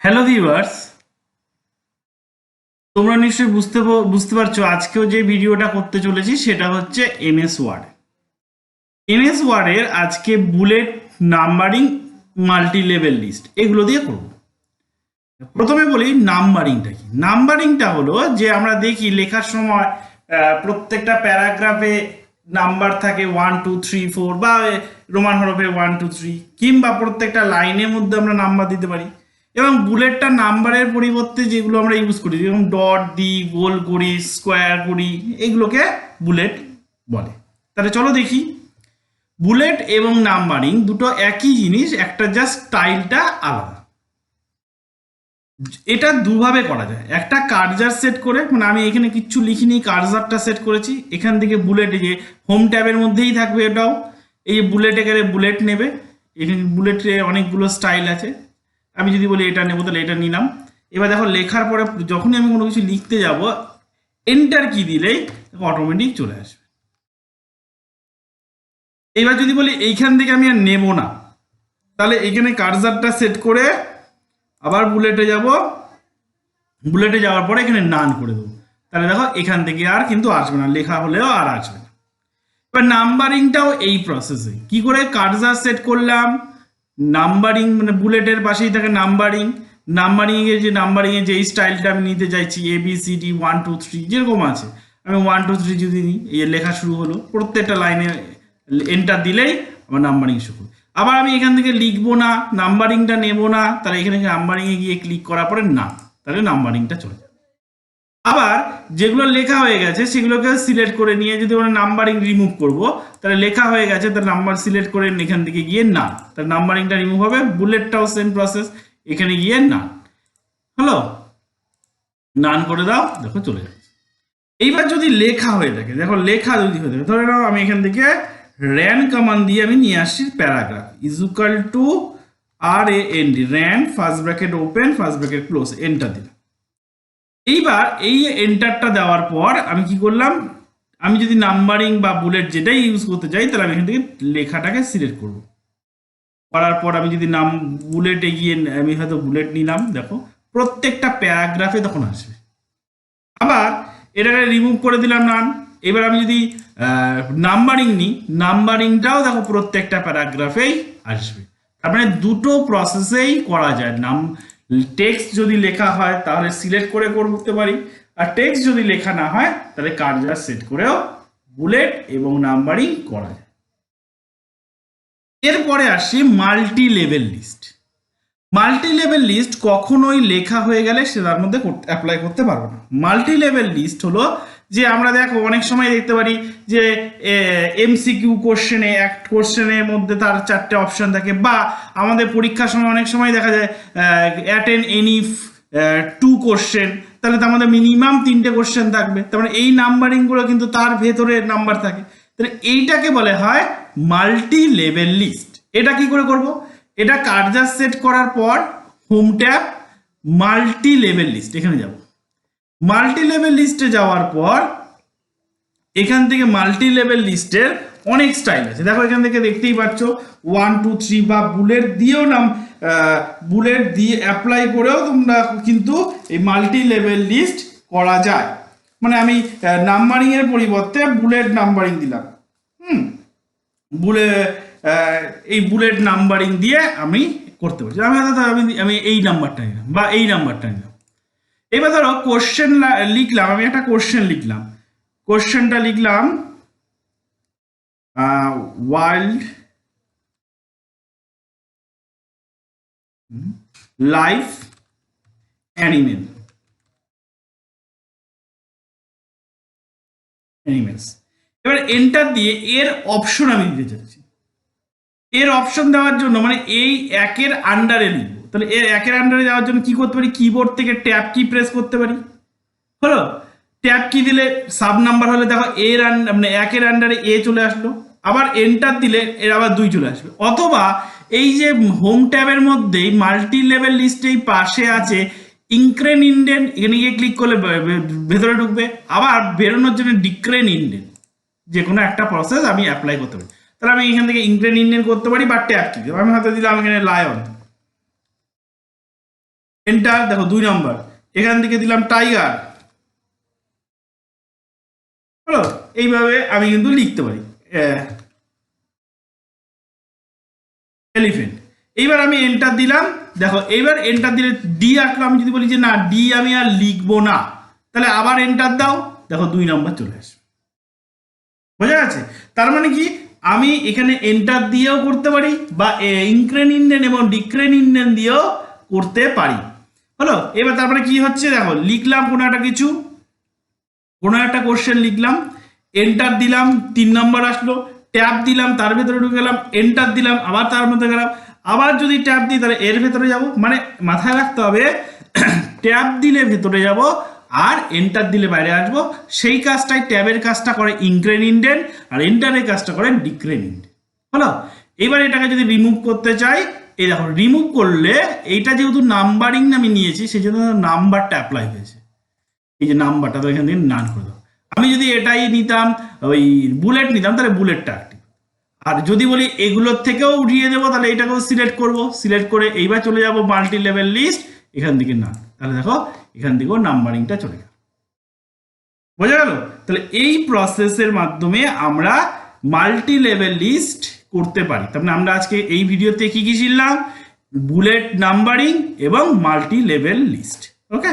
Hello viewers, তোমরা নিশ্চয়ই বুঝতে পারছো আজকেও যে ভিডিওটা করতে চলেছি সেটা হচ্ছে এমএস ওয়ার্ড। এমএস ওয়ার্ডের আজকে bullet, numbering, multi level list এগুলো দিয়ে করব। প্রথমে বলি নাম্বারিংটা কি। নাম্বারিংটা হলো যে আমরা দেখি লেখার সময় প্রত্যেকটা প্যারাগ্রাফে নাম্বার থাকে 1 2 3 4 বা রোমান হরফে 1 2 3, কিংবা প্রত্যেকটা লাইনের মধ্যে আমরা নাম্বার দিতে পারি। এবং বুলেটটা নাম্বারের পরিবর্তে যেগুলো আমরা ইউজ করি, যেরকম ডট দিই, গোল করি, স্কোয়ার করি, এগুলোকে বুলেট বলে। তাহলে চলো দেখি। বুলেট এবং নাম্বারিং দুটো একই জিনিস, একটা জাস্ট স্টাইলটা আলাদা। এটা দুভাবে করা যায়। একটা কার্সার সেট করে, মানে আমি এখানে কিচ্ছু লিখিনি, কার্সারটা সেট করেছি। এখান থেকে বুলেট, যে হোম ট্যাবের মধ্যেই থাকবে এটাও। এই যে বুলেট, এখানে বুলেট নেবে। এখানে বুলেটে অনেকগুলো স্টাইল আছে। আমি যদি বলি এটা নেবো, তাহলে এটা নিলাম। এবার দেখো লেখার পরে যখনই আমি কোনো কিছু লিখতে যাব, এন্টার কি দিলেই অটোমেটিক চলে আসবে। এবার যদি বলি এইখান থেকে আমি আর নেব না, তাহলে এখানে কার্সারটা সেট করে আবার বুলেটে যাব। বুলেটে যাওয়ার পরে এখানে নান করে দেবো। তাহলে দেখো এখান থেকে আর কিন্তু আসবে না, লেখা হলেও আর আসবে না। এবার নাম্বারিংটাও এই প্রসেসে। কি করে কার্সার সেট করলাম, নাম্বারিং মানে বুলেটের পাশেই থাকে নাম্বারিং। নাম্বারিংয়ের যে নাম্বারিংয়ের যে স্টাইলটা আমি নিতে চাইছি, ABCD 1 2 3 যেরকম আছে, আমি 1 2 3 যদি নিই, এই লেখা শুরু হলো, প্রত্যেকটা লাইনে এন্টার দিলেই আমার নাম্বারিং শুরু হলো। আবার আমি এখান থেকে লিখবো না, নাম্বারিংটা নেব না, তাহলে এখানে নাম্বারিংয়ে গিয়ে ক্লিক করার পরে না, তাহলে নাম্বারিংটা চলে যাবে। আবার যেগুলো লেখা হয়ে গেছে সেগুলোকে সিলেক্ট করে নিয়ে যদি আমরা নাম্বারিং রিমুভ করব, তাহলে লেখা হয়ে গেছে, তাহলে নাম্বার সিলেক্ট করে এখান থেকে গিয়ে না, তাহলে নাম্বারিংটা রিমুভ হবে। বুলেটটাও সেম প্রসেস, এখানে গিয়ে না হলো, নান করে দাও, দেখো চলে যাচ্ছে। এইবার যদি লেখা হয়ে থাকে, দেখো লেখা যদি হয়ে থাকে, ধরে নাও আমি এখান থেকে র্যান কমান্ড দিয়ে আমি নিয়ে আসছি paragraph is equal to RAND, ran first bracket open first bracket close, enter দিলাম। এইবার এই এন্টারটা দেওয়ার পর আমি কি করলাম, আমি যদি নাম্বারিং বা বুলেট যেটাই ইউজ করতে চাই, তাহলে আমি এখান থেকে লেখাটাকে সিলেক্ট করব। করার পর আমি যদি বুলেটে গিয়ে আমি হয়তো বুলেট নিলাম, দেখো প্রত্যেকটা প্যারাগ্রাফে তখন আসবে। আবার এটাকে রিমুভ করে দিলাম নান। এবার আমি যদি নাম্বারিং নিই, নাম্বারিংটাও দেখো প্রত্যেকটা প্যারাগ্রাফেই আসবে। তার মানে দুটো প্রসেসেই করা যায়। টেক্সট যদি লেখা হয় তাহলে সিলেক্ট করে করতে পারি, আর টেক্সট যদি লেখা না হয় তাহলে কার্সার সেট করেও বুলেট এবং নাম্বারিং করা যায়। এরপরে আসি multi level list. Multi level list কখনোই লেখা হয়ে গেলে সে তার মধ্যে অ্যাপ্লাই করতে পারবো না। মাল্টি লেভেল লিস্ট হলো যে আমরা দেখো অনেক সময় দেখতে পারি যে MCQ কোশ্চেনে, এক কোশ্চেনের মধ্যে তার 4টে অপশন থাকে, বা আমাদের পরীক্ষার সময় অনেক সময় দেখা যায় অ্যাটেন্ড এনি 2 কোশ্চেন, তাহলে তার মধ্যে মিনিমাম 3টে কোশ্চেন থাকবে। তার মানে এই নাম্বারিংগুলো কিন্তু তার ভেতরে নাম্বার থাকে। তাহলে এইটাকে বলে হয় মাল্টি লেভেল লিস্ট। এটা কি করে করব, এটা কার্সার সেট করার পর home tab, multi level list, এখানে যাব। মাল্টি লেভেল লিস্টে যাওয়ার পর এখান থেকে মাল্টি লেভেল লিস্টের অনেক স্টাইল আছে। দেখো এখান থেকে দেখতেই পাচ্ছ 1 2 3, বা বুলেট দিয়েও বুলেট দিয়ে অ্যাপ্লাই করেও তোমরা কিন্তু এই মাল্টি লেভেল লিস্ট করা যায়। মানে আমি নাম্বারিং এর পরিবর্তে বুলেট নাম্বারিং দিলাম। এই বুলেট নাম্বারিং দিয়ে আমি করতে পারছি। আমি এই নাম্বারটা নিলাম বা এই নাম্বারটা নিলাম। এবার ধরো কোশ্চেন লিখলাম, আমি একটা কোশ্চেন লিখলাম। কোশ্চেনটা লিখলাম ওয়াইল্ড লাইফ অ্যানিমেলস। এবার এন্টার দিয়ে এর অপশন আমি দিতে চাচ্ছি। এর অপশন দেওয়ার জন্য মানে এই একের আন্ডারে লিখবো, তাহলে এর একের আন্ডারে যাওয়ার জন্য কি করতে পারি, কিবোর্ড থেকে ট্যাব কি প্রেস করতে পারি। হলো, ট্যাব কি দিলে সাব নাম্বার হলে দেখো এর মানে একের আন্ডারে এ চলে আসলো, আবার এন্টার দিলে এর আবার 2 চলে আসবে। অথবা এই যে হোম ট্যাবের মধ্যেই মাল্টি লেভেল লিস্টেই পাশে আছে ইনক্রেন ইন্ডেন, এখানে গিয়ে ক্লিক করলে ভেতরে ঢুকবে। আবার বেরোনোর জন্য ডিক্রেন ইন্ডেন, যে কোনো একটা প্রসেস আমি অ্যাপ্লাই করতে পারি। তাহলে আমি এখান থেকে ইনক্রেন ইন্ডেন করতে পারি, বা ট্যাব কি আমি হাতে দিলাম এখানে লায়ন, এন্টার, দেখো 2 নম্বর, এখান থেকে দিলাম টাইগার, হলো। এইভাবে আমি কিন্তু লিখতে পারি এলিফেন্ট। এইবার আমি এন্টার দিলাম, দেখো এইবার এন্টার দিলে ডি আঁকলো, আমি যদি বলি যে না ডি আমি আর লিখবো না, তাহলে আবার এন্টার দাও, দেখো 2 নম্বর চলে আসবে। বোঝা যাচ্ছে? তার মানে কি আমি এখানে এন্টার দিয়েও করতে পারি বা ইনক্রেন ইন্ডেন এবং ডিক্রেন ইন্ডেন দিয়েও করতে পারি, হলো। এবার তারপরে কি হচ্ছে দেখো, লিখলাম কোনো একটা কিছু, কোনো একটা কোশ্চেন লিখলাম, এন্টার দিলাম, 3 নম্বর আসলো, ট্যাব দিলাম, তার ভেতরে ঢুকে গেলাম, এন্টার দিলাম, আবার তার মধ্যে গেলাম, আবার যদি ট্যাব দিই তাহলে এর ভেতরে যাব, মানে মাথায় রাখতে হবে ট্যাব দিলে ভেতরে যাব আর এন্টার দিলে বাইরে আসবো। সেই কাজটাই ট্যাবের কাজটা করে ইনক্রেন ইন্ডেন, আর এন্টারের কাজটা করে ডিক্রেন ইন্ডেন, হলো। এবার এটাকে যদি রিমুভ করতে চাই, এই দেখো রিমুভ করলে এইটা যেহেতু নাম্বারিং আমি নিয়েছি সেই জন্য নাম্বারটা অ্যাপ্লাই হয়েছে, এই যে নাম্বারটা তো এখান থেকে নান করে দাও। আমি যদি এটাই নিতাম, ওই বুলেট নিতাম, তাহলে বুলেটটা অ্যাক্টিভ। আর যদি বলি এগুলোর থেকেও উঠিয়ে দেবো, তাহলে এটাকেও সিলেক্ট করব, সিলেক্ট করে এইবার চলে যাব মাল্টি লেভেল লিস্ট, এখান থেকে না, তাহলে দেখো এখান থেকেও নাম্বারিংটা চলে গেল। বোঝা গেল? তাহলে এই প্রসেসের মাধ্যমে আমরা মাল্টি লেভেল লিস্ট করতে পারি। তার মানে আমরা আজকে এই ভিডিওতে কি কি শিখলাম? বুলেট নাম্বারিং এবং মাল্টি লেভেল লিস্ট। ওকে।